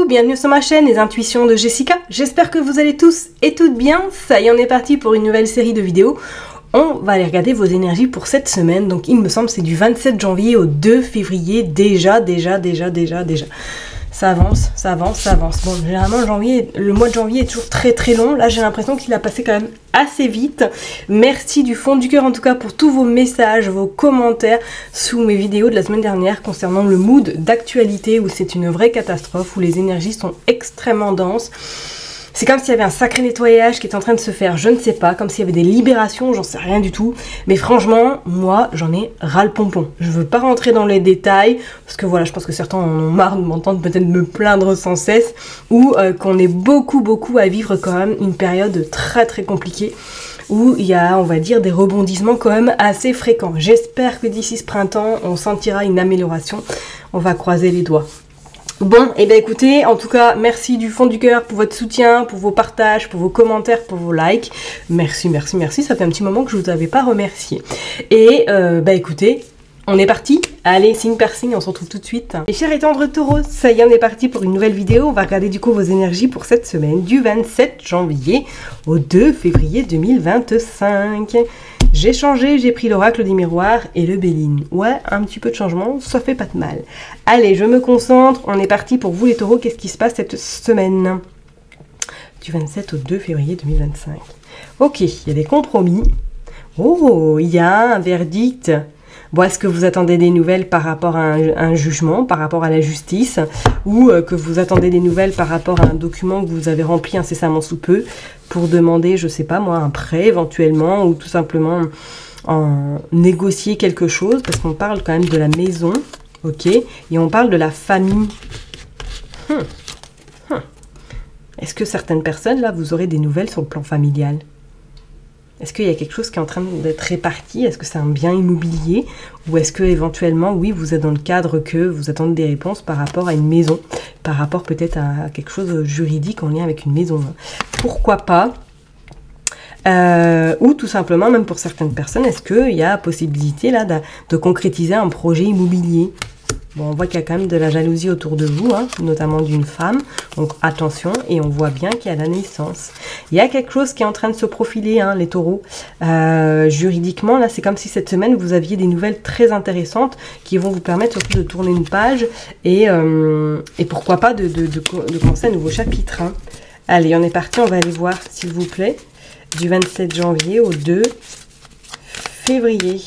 bienvenue sur ma chaîne Les Intuitions de Jessica. J'espère que vous allez tous et toutes bien. Ça y est, on est parti pour une nouvelle série de vidéos. On va aller regarder vos énergies pour cette semaine. Donc il me semble c'est du 27 janvier au 2 février. Déjà. Ça avance. Bon, généralement, le mois de janvier est toujours très long. Là, j'ai l'impression qu'il a passé quand même assez vite. Merci du fond du cœur, en tout cas, pour tous vos messages, vos commentaires sous mes vidéos de la semaine dernière concernant le mood d'actualité où c'est une vraie catastrophe, où les énergies sont extrêmement denses. C'est comme s'il y avait un sacré nettoyage qui est en train de se faire, je ne sais pas, comme s'il y avait des libérations, j'en sais rien du tout. Mais franchement, moi, j'en ai ras le pompon. Je veux pas rentrer dans les détails, parce que voilà, je pense que certains en ont marre de m'entendre peut-être me plaindre sans cesse, ou qu'on est beaucoup à vivre quand même une période très compliquée, où il y a, on va dire, des rebondissements quand même assez fréquents. J'espère que d'ici ce printemps, on sentira une amélioration. On va croiser les doigts. Bon, et bien écoutez, en tout cas, merci du fond du cœur pour votre soutien, pour vos partages, pour vos commentaires, pour vos likes. Merci, ça fait un petit moment que je vous avais pas remercié. Et écoutez, on est parti. Allez, signe par signe, on se retrouve tout de suite. Et chers et tendres taureaux, ça y est, on est parti pour une nouvelle vidéo. On va regarder du coup vos énergies pour cette semaine, du 27 janvier au 2 février 2025. J'ai changé, j'ai pris l'oracle des miroirs et le Béline. Ouais, un petit peu de changement, ça fait pas de mal. Allez, je me concentre, on est parti pour vous les taureaux. Qu'est-ce qui se passe cette semaine du 27 au 2 février 2025. Ok, il y a des compromis. Oh, il y a un verdict. Bon, est-ce que vous attendez des nouvelles par rapport à un jugement, par rapport à la justice, ou que vous attendez des nouvelles par rapport à un document que vous avez rempli incessamment sous peu pour demander, je sais pas moi, un prêt éventuellement, ou tout simplement négocier quelque chose, parce qu'on parle quand même de la maison, ok, et on parle de la famille. Est-ce que certaines personnes, là, vous aurez des nouvelles sur le plan familial ? Est-ce qu'il y a quelque chose qui est en train d'être réparti? Est-ce que c'est un bien immobilier? Ou est-ce que éventuellement, oui, vous êtes dans le cadre que vous attendez des réponses par rapport à une maison? Par rapport peut-être à quelque chose juridique en lien avec une maison? Pourquoi pas? Ou tout simplement, même pour certaines personnes, est-ce qu'il y a possibilité là de concrétiser un projet immobilier? Bon, on voit qu'il y a quand même de la jalousie autour de vous, hein, notamment d'une femme. Donc attention, et on voit bien qu'il y a la naissance. Il y a quelque chose qui est en train de se profiler, hein, les taureaux. Juridiquement, là, c'est comme si cette semaine, vous aviez des nouvelles très intéressantes qui vont vous permettre surtout de tourner une page et pourquoi pas de commencer un nouveau chapitre. Hein. Allez, on est parti, on va aller voir, s'il vous plaît, du 27 janvier au 2 février.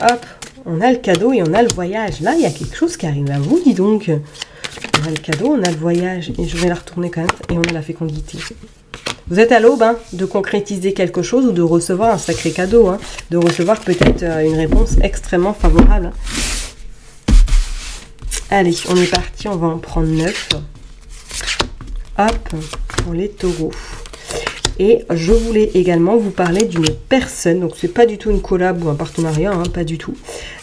Hop. On a le cadeau et on a le voyage. Là, il y a quelque chose qui arrive à vous, dis donc. On a le cadeau, on a le voyage. Et je vais la retourner quand même. Et on a la fécondité. Vous êtes à l'aube, hein, de concrétiser quelque chose ou de recevoir un sacré cadeau. Hein, de recevoir peut-être une réponse extrêmement favorable. Allez, on est parti. On va en prendre 9. Hop, pour les taureaux. Et je voulais également vous parler d'une personne, donc c'est pas du tout une collab ou un partenariat, hein, pas du tout.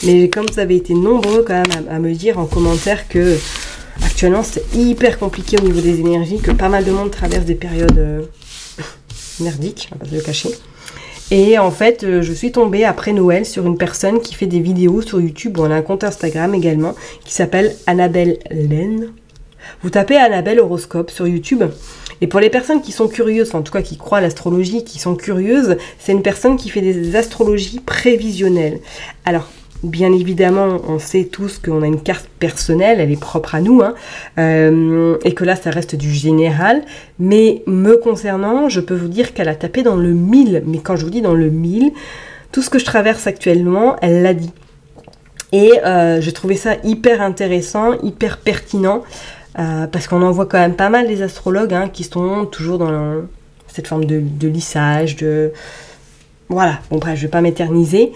Mais comme vous avez été nombreux quand même à me dire en commentaire que actuellement c'est hyper compliqué au niveau des énergies, que pas mal de monde traverse des périodes merdiques, on va pas se le cacher. Et en fait, je suis tombée après Noël sur une personne qui fait des vidéos sur YouTube, ou elle a un compte Instagram également, qui s'appelle Annabelle Laine. Vous tapez Annabelle Horoscope sur YouTube. Et pour les personnes qui sont curieuses, enfin en tout cas qui croient à l'astrologie, qui sont curieuses, c'est une personne qui fait des astrologies prévisionnelles. Alors, bien évidemment, on sait tous qu'on a une carte personnelle, elle est propre à nous, hein, et que là, ça reste du général. Mais me concernant, je peux vous dire qu'elle a tapé dans le 1000. Mais quand je vous dis dans le 1000, tout ce que je traverse actuellement, elle l'a dit. Et j'ai trouvé ça hyper intéressant, hyper pertinent. Parce qu'on en voit quand même pas mal des astrologues, hein, qui sont toujours dans cette forme de lissage, voilà, bon bref, je vais pas m'éterniser.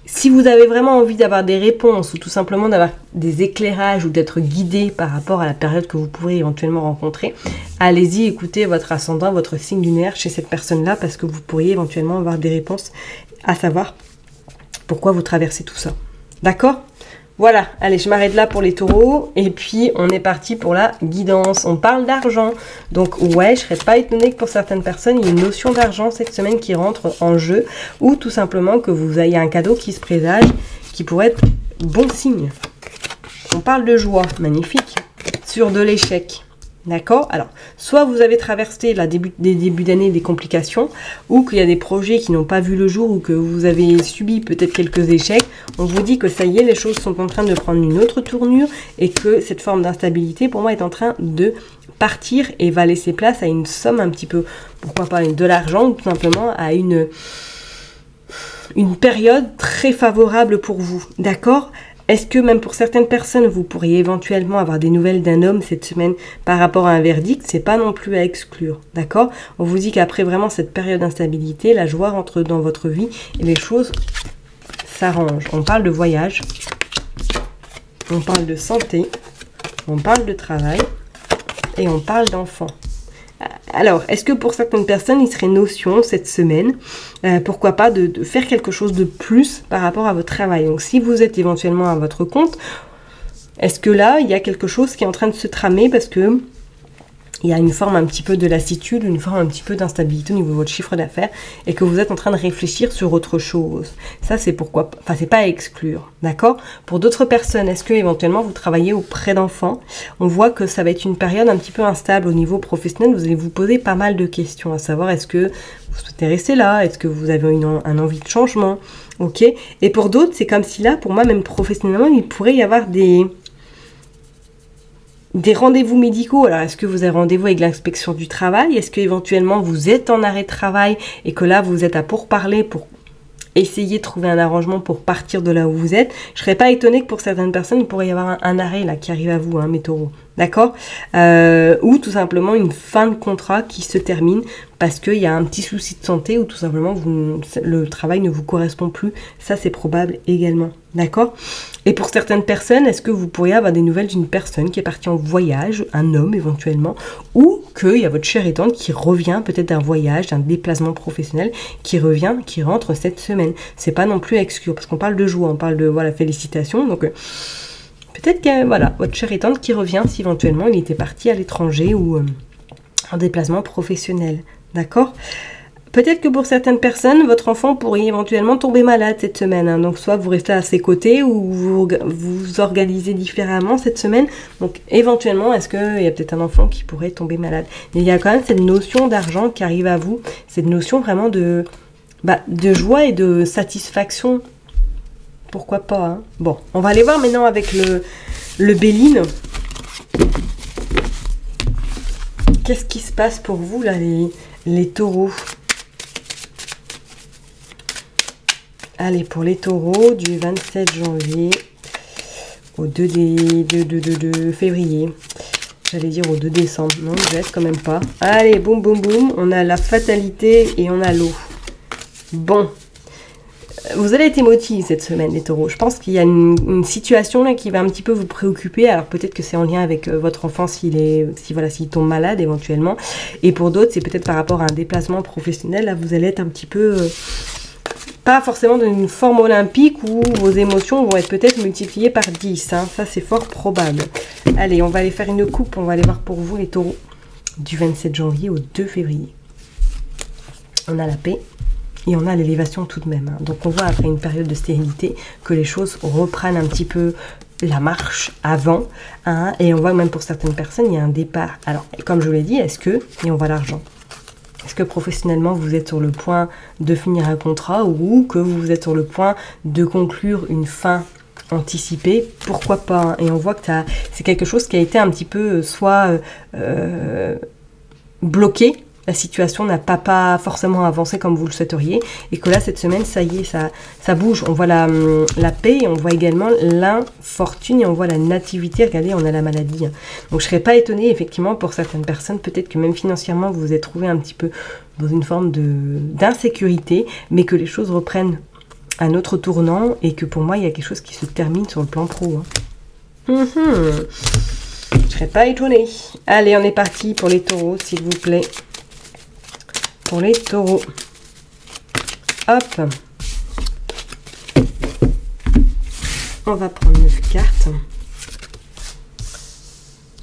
Si vous avez vraiment envie d'avoir des réponses ou tout simplement d'avoir des éclairages ou d'être guidé par rapport à la période que vous pourrez éventuellement rencontrer, allez-y, écoutez votre ascendant, votre signe lunaire chez cette personne-là parce que vous pourriez éventuellement avoir des réponses à savoir pourquoi vous traversez tout ça. D'accord ? Voilà, allez, je m'arrête là pour les taureaux. Et puis, on est parti pour la guidance. On parle d'argent. Donc, ouais, je serais pas étonnée que pour certaines personnes, il y ait une notion d'argent cette semaine qui rentre en jeu. Ou tout simplement que vous ayez un cadeau qui se présage, qui pourrait être bon signe. On parle de joie, magnifique, sur de l'échec. D'accord? Alors, soit vous avez traversé des débuts d'année des complications, ou qu'il y a des projets qui n'ont pas vu le jour, ou que vous avez subi peut-être quelques échecs. On vous dit que ça y est, les choses sont en train de prendre une autre tournure, et que cette forme d'instabilité, pour moi, est en train de partir, et va laisser place à une somme un petit peu, pourquoi pas de l'argent, ou tout simplement à une période très favorable pour vous. D'accord? Est-ce que même pour certaines personnes, vous pourriez éventuellement avoir des nouvelles d'un homme cette semaine par rapport à un verdict? C'est pas non plus à exclure, d'accord? On vous dit qu'après vraiment cette période d'instabilité, la joie rentre dans votre vie et les choses s'arrangent. On parle de voyage, on parle de santé, on parle de travail et on parle d'enfants. Alors, est-ce que pour certaines personnes, il serait notion cette semaine, pourquoi pas, de faire quelque chose de plus par rapport à votre travail? Donc, si vous êtes éventuellement à votre compte, est-ce que là, il y a quelque chose qui est en train de se tramer parce que il y a une forme un petit peu de lassitude, une forme un petit peu d'instabilité au niveau de votre chiffre d'affaires et que vous êtes en train de réfléchir sur autre chose. Ça, c'est pourquoi, enfin, c'est pas à exclure, d'accord? Pour d'autres personnes, est-ce que éventuellement vous travaillez auprès d'enfants? On voit que ça va être une période un petit peu instable au niveau professionnel. Vous allez vous poser pas mal de questions, à savoir est-ce que vous souhaitez rester là? Est-ce que vous avez un envie de changement? Ok? Et pour d'autres, c'est comme si là, pour moi, même professionnellement, il pourrait y avoir des rendez-vous médicaux. Alors, est-ce que vous avez rendez-vous avec l'inspection du travail? Est-ce que éventuellement vous êtes en arrêt de travail et que là, vous êtes à pourparler pour essayer de trouver un arrangement pour partir de là où vous êtes? Je serais pas étonnée que pour certaines personnes, il pourrait y avoir un arrêt là qui arrive à vous, hein, mes taureaux. D'accord? Ou tout simplement une fin de contrat qui se termine parce qu'il y a un petit souci de santé ou tout simplement le travail ne vous correspond plus. Ça, c'est probable également. D'accord? Et pour certaines personnes, est-ce que vous pourriez avoir des nouvelles d'une personne qui est partie en voyage, un homme éventuellement, ou qu'il y a votre chère et tante qui revient peut-être d'un voyage, d'un déplacement professionnel, qui revient, qui rentre cette semaine? C'est pas non plus à exclure parce qu'on parle de joie, on parle de voilà, félicitations. Donc peut-être que voilà, votre chère et tante qui revient si éventuellement il était parti à l'étranger ou en déplacement professionnel. D'accord? Peut-être que pour certaines personnes, votre enfant pourrait éventuellement tomber malade cette semaine. Hein. Donc, soit vous restez à ses côtés ou vous organisez différemment cette semaine. Donc, éventuellement, est-ce qu'il y a peut-être un enfant qui pourrait tomber malade? Mais il y a quand même cette notion d'argent qui arrive à vous. Cette notion vraiment de joie et de satisfaction. Pourquoi pas, hein? Bon, on va aller voir maintenant avec le Béline. Qu'est-ce qui se passe pour vous, là, les taureaux? Allez, pour les taureaux, du 27 janvier au 2 février. J'allais dire au 2 décembre. Non, je laisse quand même pas. Allez, boum, boum, boum. On a la fatalité et on a l'eau. Bon. Vous allez être émotifs cette semaine, les taureaux. Je pense qu'il y a une situation là qui va un petit peu vous préoccuper. Alors peut-être que c'est en lien avec votre enfant s'il tombe malade éventuellement. Et pour d'autres, c'est peut-être par rapport à un déplacement professionnel. Là, vous allez être un petit peu... pas forcément dans une forme olympique où vos émotions vont être peut-être multipliées par 10. Hein. Ça, c'est fort probable. Allez, on va aller faire une coupe. On va aller voir pour vous, les taureaux, du 27 janvier au 2 février. On a la paix. Et on a l'élévation tout de même. Hein. Donc on voit après une période de stérilité que les choses reprennent un petit peu la marche avant. Hein, et on voit même pour certaines personnes, il y a un départ. Alors, comme je vous l'ai dit, et on voit l'argent. Est-ce que professionnellement, vous êtes sur le point de finir un contrat ou que vous êtes sur le point de conclure une fin anticipée? Pourquoi pas, hein. Et on voit que c'est quelque chose qui a été un petit peu soit bloqué. La situation n'a pas forcément avancé comme vous le souhaiteriez. Et que là, cette semaine, ça y est, ça bouge. On voit la paix, et on voit également l'infortune, et on voit la nativité. Regardez, on a la maladie. Donc, je ne serais pas étonnée, effectivement, pour certaines personnes, peut-être que même financièrement, vous vous êtes trouvé un petit peu dans une forme d'insécurité, mais que les choses reprennent un autre tournant, et que pour moi, il y a quelque chose qui se termine sur le plan pro. Hein. Je ne serais pas étonnée. Allez, on est parti pour les taureaux, s'il vous plaît. Pour les taureaux. Hop. On va prendre 9 cartes.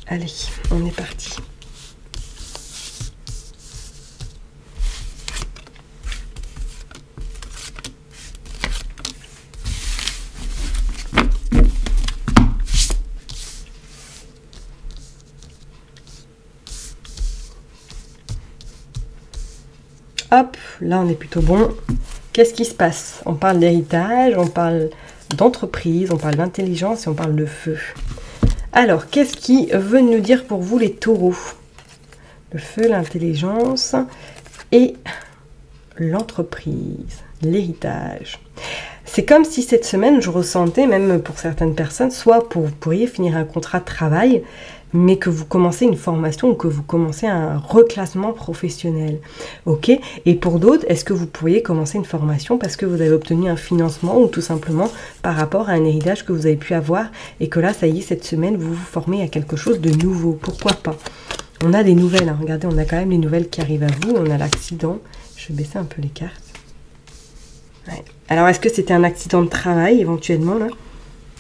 Allez, on est parti. Hop, là on est plutôt bon. Qu'est-ce qui se passe? On parle d'héritage, on parle d'entreprise, on parle d'intelligence et on parle de feu. Alors, qu'est-ce qui veut nous dire pour vous les taureaux? Le feu, l'intelligence et l'entreprise, l'héritage. C'est comme si cette semaine, je ressentais, même pour certaines personnes, soit vous pourriez finir un contrat de travail, mais que vous commencez une formation ou que vous commencez un reclassement professionnel. Ok? Et pour d'autres, est-ce que vous pourriez commencer une formation parce que vous avez obtenu un financement ou tout simplement par rapport à un héritage que vous avez pu avoir et que là, ça y est, cette semaine, vous vous formez à quelque chose de nouveau. Pourquoi pas? On a des nouvelles, hein. Regardez, on a quand même les nouvelles qui arrivent à vous. On a l'accident. Je vais baisser un peu les cartes. Ouais. Alors, est-ce que c'était un accident de travail éventuellement là?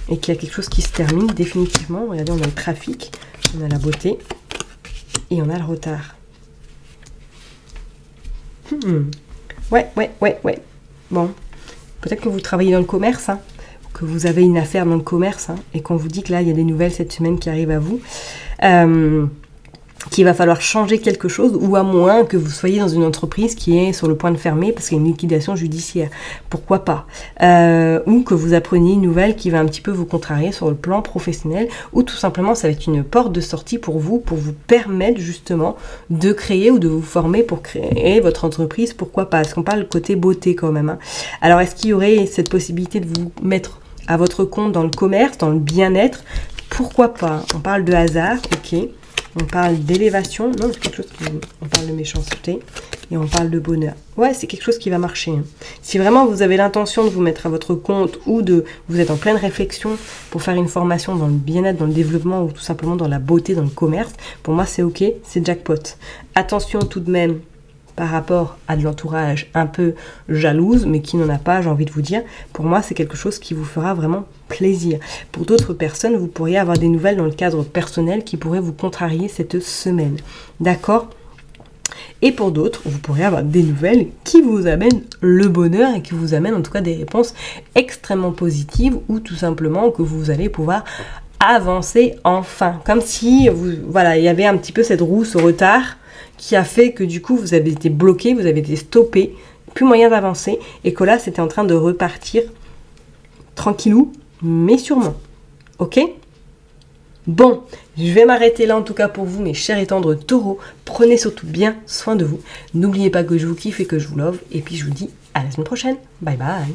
Et qu'il y a quelque chose qui se termine définitivement? Regardez, on a le trafic. On a la beauté et on a le retard. Ouais. Bon, peut-être que vous travaillez dans le commerce, hein, que vous avez une affaire dans le commerce, hein, et qu'on vous dit que là, il y a des nouvelles cette semaine qui arrivent à vous. Qu'il va falloir changer quelque chose, ou à moins que vous soyez dans une entreprise qui est sur le point de fermer parce qu'il y a une liquidation judiciaire. Pourquoi pas? Ou que vous appreniez une nouvelle qui va un petit peu vous contrarier sur le plan professionnel, ou tout simplement ça va être une porte de sortie pour vous permettre justement de créer ou de vous former pour créer votre entreprise. Pourquoi pas? Parce qu'on parle côté beauté quand même, hein. Alors est-ce qu'il y aurait cette possibilité de vous mettre à votre compte dans le commerce, dans le bien-être? Pourquoi pas? On parle de hasard, ok. On parle d'élévation, non, c'est quelque chose qui... On parle de méchanceté et on parle de bonheur. Ouais, c'est quelque chose qui va marcher, hein. Si vraiment vous avez l'intention de vous mettre à votre compte ou de vous êtes en pleine réflexion pour faire une formation dans le bien-être, dans le développement ou tout simplement dans la beauté, dans le commerce, pour moi c'est ok, c'est jackpot. Attention tout de même par rapport à de l'entourage un peu jalouse, mais qui n'en a pas, j'ai envie de vous dire. Pour moi, c'est quelque chose qui vous fera vraiment plaisir. Pour d'autres personnes, vous pourriez avoir des nouvelles dans le cadre personnel qui pourraient vous contrarier cette semaine. D'accord ? Et pour d'autres, vous pourrez avoir des nouvelles qui vous amènent le bonheur et qui vous amènent en tout cas des réponses extrêmement positives ou tout simplement que vous allez pouvoir avancer enfin. Comme si, voilà, il y avait un petit peu cette roue au retard qui a fait que du coup vous avez été bloqué, vous avez été stoppé, plus moyen d'avancer et que là c'était en train de repartir tranquillou mais sûrement. Ok ? Bon, je vais m'arrêter là en tout cas pour vous mes chers et tendres taureaux. Prenez surtout bien soin de vous. N'oubliez pas que je vous kiffe et que je vous love et puis je vous dis à la semaine prochaine. Bye bye.